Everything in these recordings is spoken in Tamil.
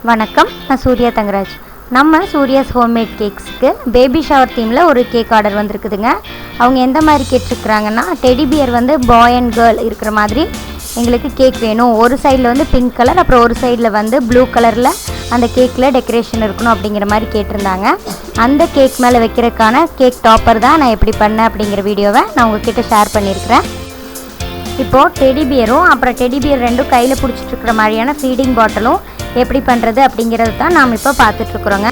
வணக்கம், நான் suryathangaraj. நம்ம சூர்யாஸ் ஹோம்மேட் கேக்ஸ்க்கு பேபி ஷவர் தீமில் ஒரு கேக் ஆர்டர் வந்திருக்குதுங்க. அவங்க எந்த மாதிரி கேட்டிருக்கிறாங்கன்னா, டெடி பியர் வந்து பாய் அண்ட் கேர்ள் இருக்கிற மாதிரி எங்களுக்கு கேக் வேணும். ஒரு சைடில் வந்து பிங்க் கலர், அப்புறம் ஒரு சைடில் வந்து ப்ளூ கலரில் அந்த கேக்கில் டெக்கரேஷன் இருக்கணும் அப்படிங்கிற மாதிரி கேட்டிருந்தாங்க. அந்த கேக் மேலே வைக்கிறதுக்கான கேக் டாப்பர் தான் நான் எப்படி பண்ணேன் அப்படிங்கிற வீடியோவை நான் உங்ககிட்ட ஷேர் பண்ணியிருக்கிறேன். இப்போது டெடி பியரும் அப்புறம் டெடி பியர் ரெண்டும் கையில் பிடிச்சிட்ருக்கிற மாதிரியான ஃபீடிங் பாட்டிலும் எப்படி பண்ணுறது அப்படிங்கிறது தான் நாம் இப்போ பார்த்துட்ருக்குறோங்க.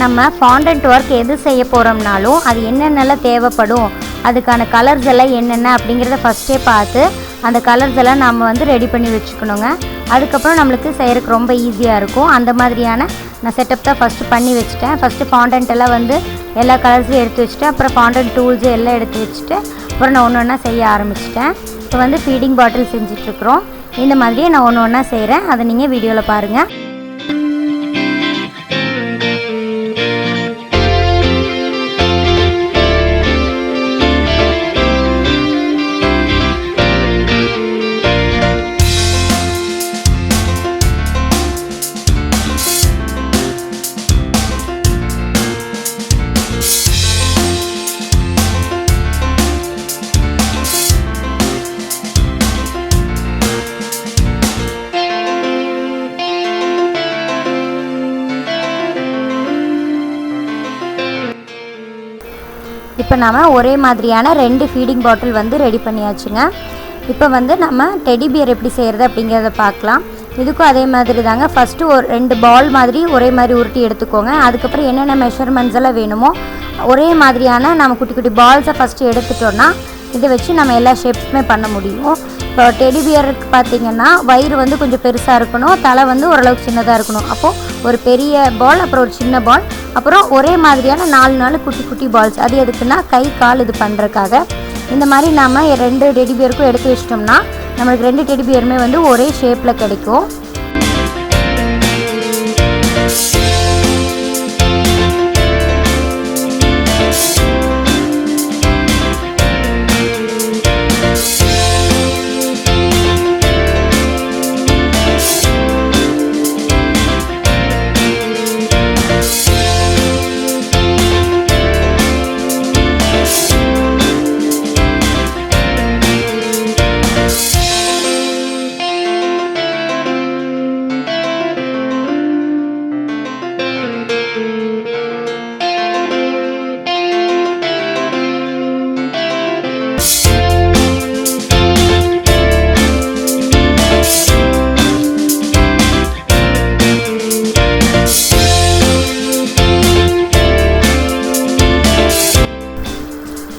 நம்ம ஃபாண்டன்ட் ஒர்க் எது செய்ய போகிறோம்னாலும் அது என்னென்னலாம் தேவைப்படும், அதுக்கான கலர்ஸ் எல்லாம் என்னென்ன அப்படிங்கிறத ஃபஸ்ட்டே பார்த்து அந்த கலர்ஸ் எல்லாம் நம்ம வந்து ரெடி பண்ணி வச்சுக்கணுங்க. அதுக்கப்புறம் நம்மளுக்கு செய்கிறதுக்கு ரொம்ப ஈஸியாக இருக்கும். அந்த மாதிரியான நான் செட்டப் தான் ஃபஸ்ட்டு பண்ணி வச்சுட்டேன். ஃபஸ்ட்டு ஃபாண்டன்ட் எல்லாம் வந்து எல்லா கலர்ஸையும் எடுத்து வச்சுட்டு, அப்புறம் ஃபாண்டன்ட் டூல்ஸு எல்லாம் எடுத்து வச்சுட்டு, அப்புறம் நான் ஒன்று ஒன்றா செய்ய ஆரம்பிச்சிட்டேன். இப்போ வந்து ஃபீடிங் பாட்டில் செஞ்சிட்ருக்குறோம். இந்த மாதிரியே நான் ஒன்று ஒன்றா செய்கிறேன், அதை நீங்கள் வீடியோவில் பாருங்கள். இப்போ நம்ம ஒரே மாதிரியான 2 ஃபீடிங் பாட்டில் வந்து ரெடி பண்ணியாச்சுங்க. இப்போ வந்து நம்ம டெடி பியர் எப்படி செய்கிறது அப்படிங்கிறத பார்க்கலாம். இதுக்கும் அதே மாதிரி தாங்க. ஃபஸ்ட்டு ஒரு 2 பால் மாதிரி ஒரே மாதிரி உருட்டி எடுத்துக்கோங்க. அதுக்கப்புறம் என்னென்ன மெஷர்மெண்ட்ஸ் எல்லாம் வேணுமோ ஒரே மாதிரியான நம்ம குட்டி குட்டி பால்ஸை ஃபஸ்ட்டு எடுத்துட்டோன்னா இதை வச்சு நம்ம எல்லா ஷேப்ஸுமே பண்ண முடியும். இப்போ டெடி பியருக்கு பார்த்திங்கன்னா வயிறு வந்து கொஞ்சம் பெருசாக இருக்கணும், தலை வந்து ஓரளவுக்கு சின்னதாக இருக்கணும். அப்போது ஒரு பெரிய பால், அப்புறம் ஒரு சின்ன பால், அப்புறம் ஒரே மாதிரியான 4 குட்டி குட்டி பால்ஸ். அது எதுக்குன்னா கை கால் இது பண்ணுறதுக்காக. இந்த மாதிரி நம்ம 2 டெடி பியருக்கும் எடுத்து வச்சிட்டோம்னா நம்மளுக்கு 2 டெடி பியருமே வந்து ஒரே ஷேப்பில் கிடைக்கும்.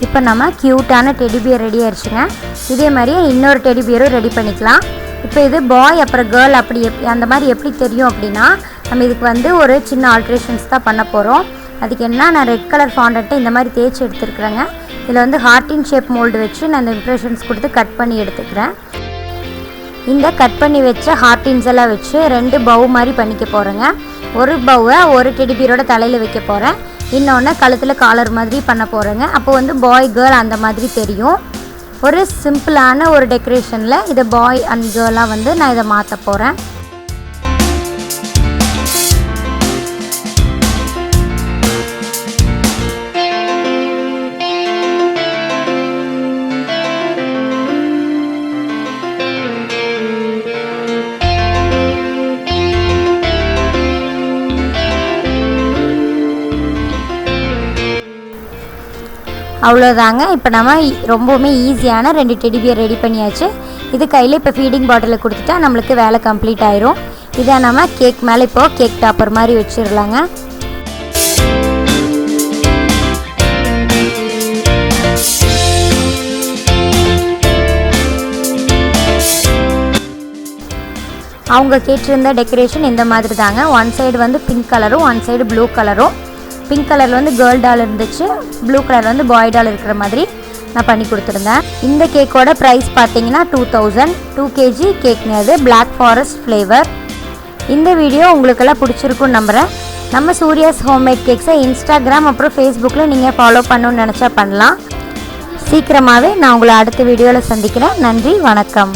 இப்போ நம்ம க்யூட்டான டெடி பியர் ரெடி ஆயிடுச்சுங்க. இதே மாதிரியே இன்னொரு டெடி பியரும் ரெடி பண்ணிக்கலாம். இப்போ இது பாய் அப்புறம் கேர்ள் அப்படி அந்த மாதிரி எப்படி தெரியும் அப்படின்னா, நம்ம இதுக்கு வந்து ஒரு சின்ன ஆல்ட்ரேஷன்ஸ் தான் பண்ண போகிறோம். அதுக்கு என்ன, நான் ரெட் கலர் ஃபாண்டன்ட்டை இந்த மாதிரி தேய்ச்சி எடுத்துருக்குறேங்க. இதில் வந்து ஹார்ட்டின் ஷேப் மோல்டு வச்சு நான் இந்த இம்ப்ரெஷன்ஸ் கொடுத்து கட் பண்ணி எடுத்துக்கிறேன். இந்த கட் பண்ணி வச்ச ஹார்ட்டின்ஸ் எல்லாம் வச்சு 2 பவு மாதிரி பண்ணிக்க போகிறேங்க. ஒரு பவ்வை ஒரு டெடி பியரோட தலையில் வைக்க போகிறேன், இன்னொன்று கழுத்தில் காலர் மாதிரி பண்ண போகிறேங்க. அப்போ வந்து பாய் கேர்ள் அந்த மாதிரி தெரியும். ஒரு சிம்பிளான ஒரு டெக்கரேஷனில் இதை பாய் அண்ட் கேர்ளாக வந்து நான் இதை மாற்ற போகிறேன். அவ்வளோதாங்க. இப்போ நம்ம ரொம்பவுமே ஈஸியான 2 டெடி பியர் ரெடி பண்ணியாச்சு. இது கையில் இப்போ ஃபீடிங் பாட்டிலில் கொடுத்துட்டா நம்மளுக்கு வேலை கம்ப்ளீட் ஆயிரும். இதை நம்ம கேக் மேலே இப்போது கேக் டாப்பர் மாதிரி வச்சிடலாங்க. அவங்க கேட்டிருந்த டெக்கரேஷன் இந்த மாதிரி தாங்க. ஒன் சைடு வந்து பிங்க் கலரும், ஒன் சைடு ப்ளூ கலரும். பிங்க் கலரில் வந்து கேர்ள் டால் இருந்துச்சு, ப்ளூ கலர் வந்து பாய் டால் இருக்கிற மாதிரி நான் பண்ணி கொடுத்துருந்தேன். இந்த கேக்கோட ப்ரைஸ் பார்த்தீங்கன்னா 2000. 2 kg கேக்குங்க. அது பிளாக் ஃபாரஸ்ட் ஃப்ளேவர். இந்த வீடியோ உங்களுக்கெல்லாம் பிடிச்சிருக்குன்னு நம்புகிறேன். நம்ம சூர்யாஸ் ஹோம்மேட் கேக்ஸை இன்ஸ்டாகிராம் அப்புறம் ஃபேஸ்புக்கில் நீங்கள் ஃபாலோ பண்ணணுன்னு நினச்சா பண்ணலாம். சீக்கிரமாகவே நான் உங்களை அடுத்த வீடியோவில் சந்திக்கிறேன். நன்றி, வணக்கம்.